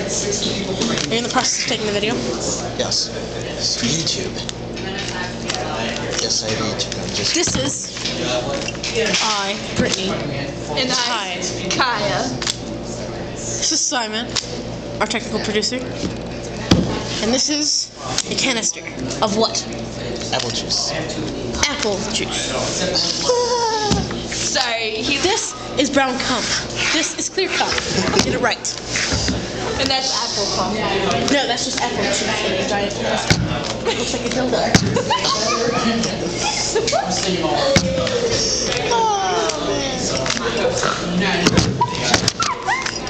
Are you in the process of taking the video? Yes. It's for YouTube. Yes, I have YouTube. This is Brittany. And Hi. Kaya. This is Simon, our technical producer. And this is a canister of what? Apple juice. Apple juice. Sorry, This is brown cum. This is clear cum. Get it right. and that's apple coffee. No, that's just apple juice in a giant canister. Looks like a dildo.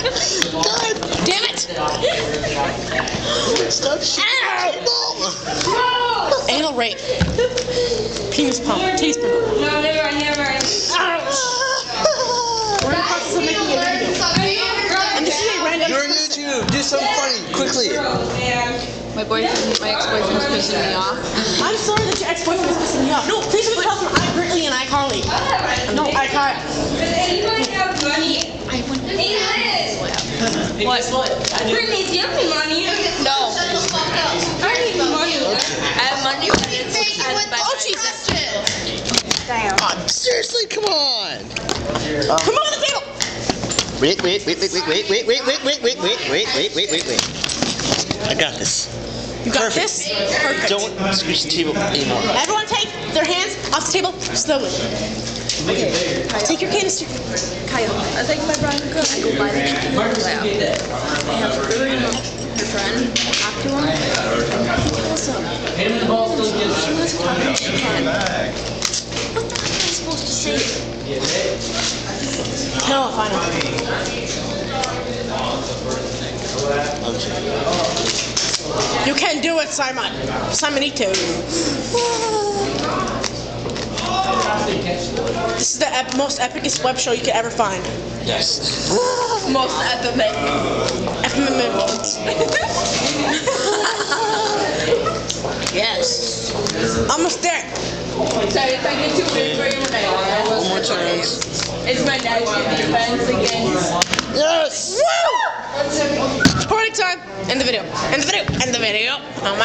God damn it! Stop shooting. Anal rape. Penis pump. Titty spindle. No, never. We're in the process of making a video. And this is a random. You're on YouTube. Do something funny, quickly. My ex-boyfriend's pissing me off. I'm sorry that your ex-boyfriend is pissing you off. No, please don't tell him I Brittany and I Carly. No, I Kyle. What? Brittany's giving me money. No. I need money. I have money, but it's Oh, Jesus. Damn. Seriously, come on. Come on the table. Wait. I got this. You got Perfect. this? Perfect. Don't squeeze the table anymore. Everyone take their hands off the table slowly. Okay. Take your canister. Kyle, I think my brother could go buy the chicken. I have to her friend, talk to him, and he pulls up. She wants to talk to she can. What the heck am I supposed to say? No, fine. You can do it, Simon. Simonito. This is the most epicest web show you could ever find. Yes. Most epic. Yes. Almost there. Sorry if I get too big for you. One more chance. It's my dad's defense against. Yes! Woo! Party time. End the video. End the video. End the video. Oh my